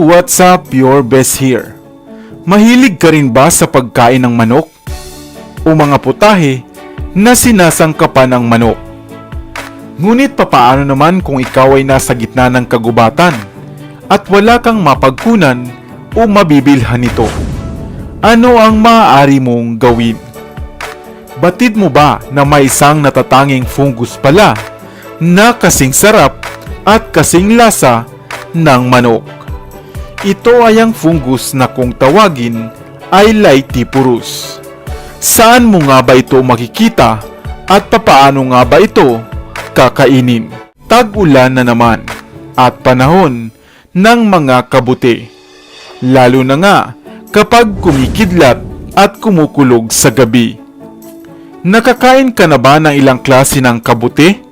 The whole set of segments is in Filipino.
what's up? Your best here. Mahilig ka rin ba sa pagkain ng manok? O mga putahe na sinasangkapan ng manok? Ngunit papaano naman kung ikaw ay nasa gitna ng kagubatan at wala kang mapagkunan o mabibilhan nito? Ano ang maaari mong gawin? Batid mo ba na may isang natatanging fungus pala na kasing sarap at kasing lasa ng manok? Ito ay ang fungus na kung tawagin ay Laetipurus. Saan mo nga ba ito makikita at papaano nga ba ito kakainin? Tag-ulan na naman at panahon ng mga kabuti. Lalo na nga kapag kumikidlat at kumukulog sa gabi. Nakakain ka na ba ng ilang klase ng kabuti?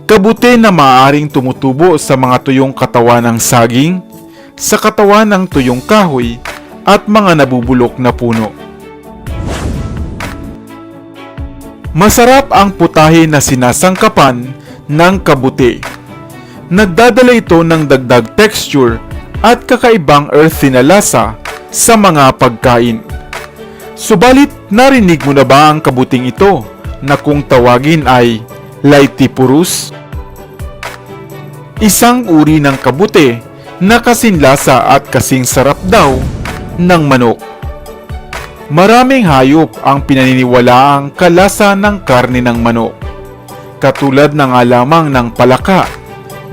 Kabuti na maaaring tumutubo sa mga tuyong katawan ng saging, sa katawan ng tuyong kahoy at mga nabubulok na puno. Masarap ang putahe na sinasangkapan ng kabuti. Nagdadala ito ng dagdag texture at kakaibang earthy na lasa sa mga pagkain. Subalit narinig mo na ba ang kabuting ito na kung tawagin ay Laetipurus? Isang uri ng kabuti na kasing lasa at kasing sarap daw ng manok. Maraming hayop ang pinaniniwalaang kalasa ng karne ng manok, katulad ng alamang ng palaka,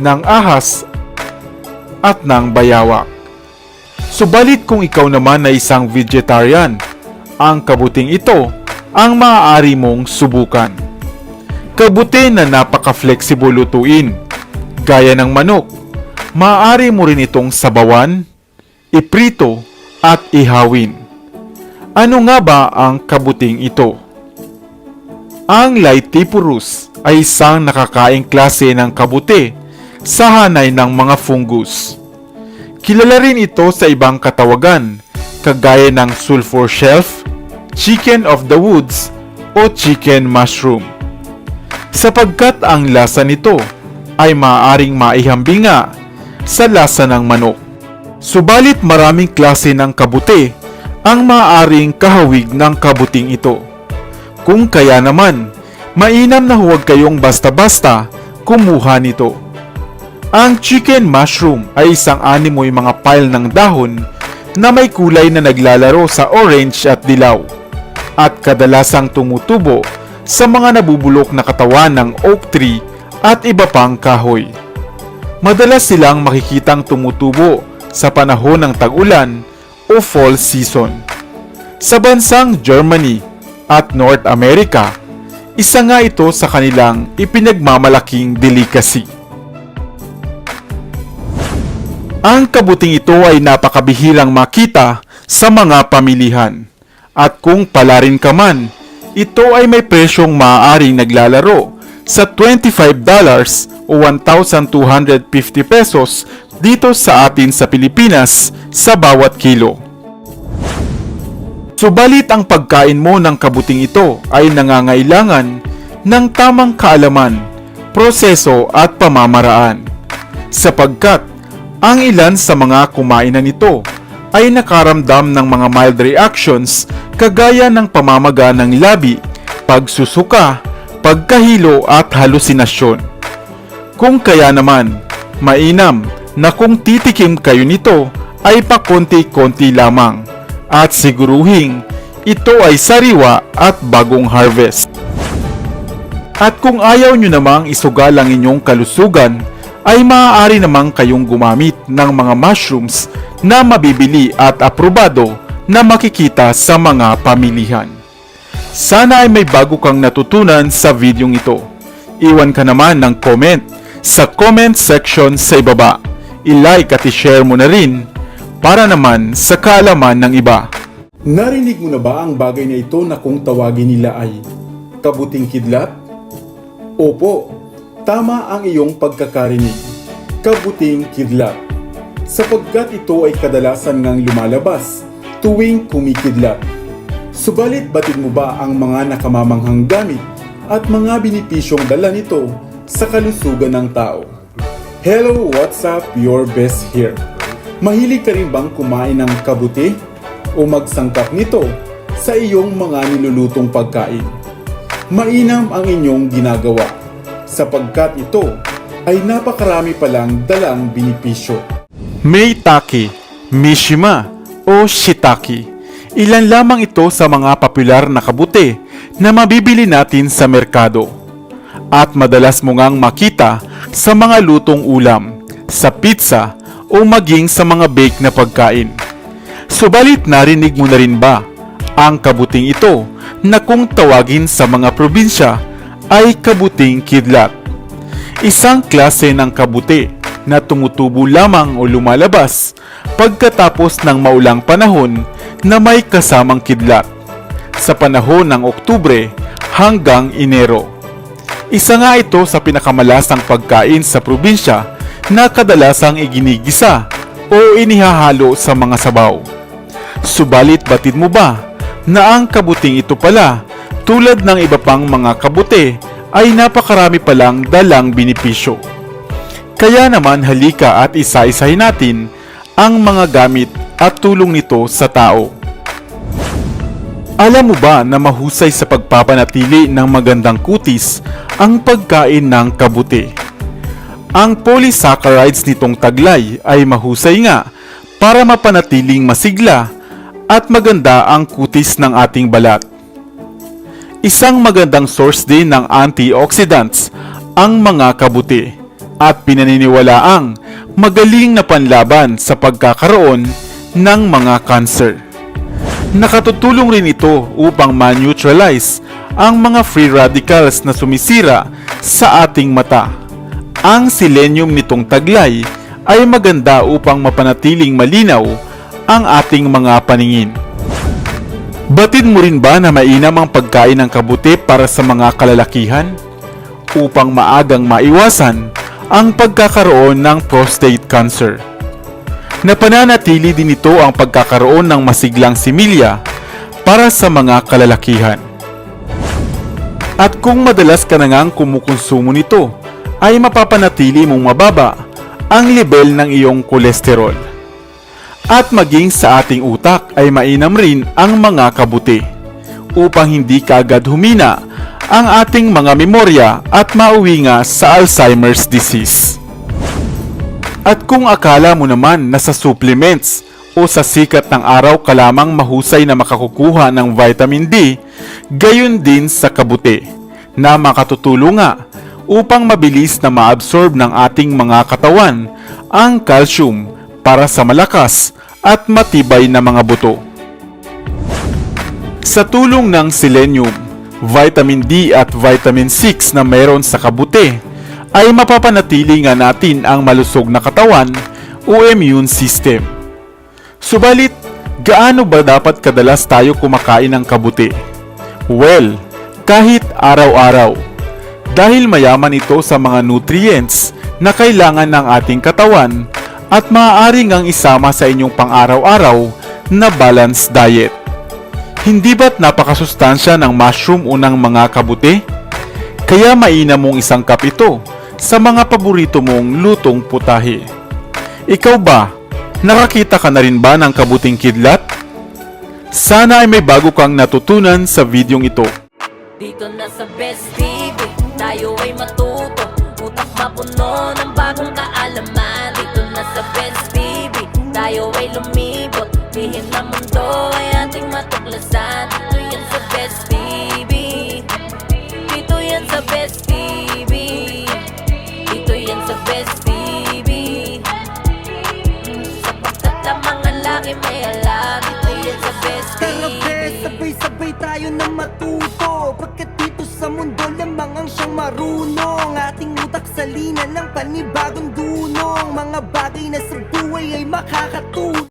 ng ahas, at ng bayawak. Subalit kung ikaw naman ay isang vegetarian, ang kabuting ito ang maaari mong subukan. Kabuti na napaka-flexible lutuin, gaya ng manok. Maaari mo rin itong sabawan, iprito at ihawin. Ano nga ba ang kabuting ito? Ang Laetipurus ay isang nakakaing klase ng kabuti sa hanay ng mga fungus. Kilala rin ito sa ibang katawagan, kagaya ng sulfur shelf, chicken of the woods o chicken mushroom. Sapagkat ang lasa nito ay maaaring maihambing nga sa lasa ng manok. Subalit maraming klase ng kabuti ang maaaring kahawig ng kabuting ito. Kung kaya naman, mainam na huwag kayong basta-basta kumuha nito. Ang chicken mushroom ay isang animoy mga pile ng dahon na may kulay na naglalaro sa orange at dilaw at kadalasang tumutubo sa mga nabubulok na katawan ng oak tree at iba pang kahoy. Madalas silang makikitang tumutubo sa panahon ng tag-ulan o fall season. Sa bansang Germany at North America, isa nga ito sa kanilang ipinagmamalaking delicacy. Ang kabuting ito ay napakabihirang makita sa mga pamilihan. At kung pala rin ka man, ito ay may presyong maaaring naglalaro sa $25 o 1,250 pesos dito sa atin sa Pilipinas sa bawat kilo. Subalit ang pagkain mo ng kabuting ito ay nangangailangan ng tamang kaalaman, proseso at pamamaraan. Sapagkat ang ilan sa mga kumain na nito ay nakaramdam ng mga mild reactions kagaya ng pamamaga ng labi, pagsusuka, pagkahilo at halusinasyon. Kung kaya naman, mainam na kung titikim kayo nito ay pakonti-konti lamang at siguruhing ito ay sariwa at bagong harvest. At kung ayaw nyo namang isugal ang inyong kalusugan, ay maaari namang kayong gumamit ng mga mushrooms na mabibili at aprobado na makikita sa mga pamilihan. Sana ay may bago kang natutunan sa videong ito. Iwan ka naman ng comment sa comment section sa ibaba. I-like at i-share mo na rin para naman sa kaalaman ng iba. Narinig mo na ba ang bagay na ito na kung tawagin nila ay kabuting kidlat? Opo, tama ang iyong pagkakarinig. Kabuting kidlat. Sapagkat ito ay kadalasan ngang lumalabas tuwing kumikidlat. Subalit batid mo ba ang mga nakamamanghang gamit at mga binipisyong dala nito sa kalusugan ng tao? Hello, what's up? Your best here. Mahilig ka rin bang kumain ng kabuti o magsangkap nito sa iyong mga nilulutong pagkain? Mainam ang inyong ginagawa sapagkat ito ay napakarami palang dalang benepisyo. Maitake, Mishima o Shiitake. Ilan lamang ito sa mga popular na kabuti na mabibili natin sa merkado. At madalas mo ngang makita sa mga lutong ulam, sa pizza o maging sa mga bake na pagkain. Subalit narinig mo na rin ba ang kabuting ito na kung tawagin sa mga probinsya ay kabuting kidlat? Isang klase ng kabuti na tumutubo lamang o lumalabas pagkatapos ng maulang panahon na may kasamang kidlat sa panahon ng Oktubre hanggang Enero. Isa nga ito sa pinakamalasang pagkain sa probinsya na kadalasang iginigisa o inihahalo sa mga sabaw. Subalit batid mo ba na ang kabuting ito pala, tulad ng iba pang mga kabuti, ay napakarami palang dalang benepisyo? Kaya naman halika at isa-isahin natin ang mga gamit at tulong nito sa tao. Alam mo ba na mahusay sa pagpapanatili ng magandang kutis ang pagkain ng kabuti? Ang polysaccharides nitong taglay ay mahusay nga para mapanatiling masigla at maganda ang kutis ng ating balat. Isang magandang source din ng antioxidants ang mga kabuti at pinaniniwalaang magaling na panlaban sa pagkakaroon ng mga cancer. Nakatutulong rin ito upang ma-neutralize ang mga free radicals na sumisira sa ating mata. Ang selenium nitong taglay ay maganda upang mapanatiling malinaw ang ating mga paningin. Batid mo rin ba na mainam ang pagkain ng kabuti para sa mga kalalakihan upang maagang maiwasan ang pagkakaroon ng prostate cancer? Napananatili din ito ang pagkakaroon ng masiglang similya para sa mga kalalakihan. At kung madalas ka na ngang kumukonsumo nito, ay mapapanatili mong mababa ang level ng iyong kolesterol. At maging sa ating utak ay mainam rin ang mga kabuti upang hindi kaagad humina ang ating mga memorya at mauwi nga sa Alzheimer's disease. At kung akala mo naman na sa supplements o sa sikat ng araw ka lamang mahusay na makakukuha ng vitamin D, gayon din sa kabuti na makatutulong nga upang mabilis na maabsorb ng ating mga katawan ang calcium para sa malakas at matibay na mga buto. Sa tulong ng selenium, vitamin D at vitamin 6 na meron sa kabuti, ay mapapanatili nga natin ang malusog na katawan o immune system. Subalit, gaano ba dapat kadalas tayo kumakain ng kabuti? Well, kahit araw-araw. Dahil mayaman ito sa mga nutrients na kailangan ng ating katawan at maaari ngang isama sa inyong pang-araw-araw na balanced diet. Hindi ba't napakasustansya ng mushroom o ng mga kabuti? Kaya mainam mong isangkap ito sa mga paborito mong lutong putahe. Ikaw ba, nakakita ka na rin ba ng kabuting kidlat? Sana ay may bago kang natutunan sa videong ito. Dito na sa Best TV, tayo ay matuto, utak mapuno ng bagong kaalaman. Dito na sa Best TV, tayo ay lumibot, lihim na mundo ay ating matuklasan. Dito yan sa Best TV, dito yan sa Best TV, dito yan sa Best TV, sapagkat ang mga laki may alam. Dito yan sa Best TV. Tara bes, sabay-sabay tayo na matuto, pagkat dito sa mundo lamang ang siyang marunong. Ating utak salina ng panibagong dunong, mga bagay na sa buhay ay makakatulong.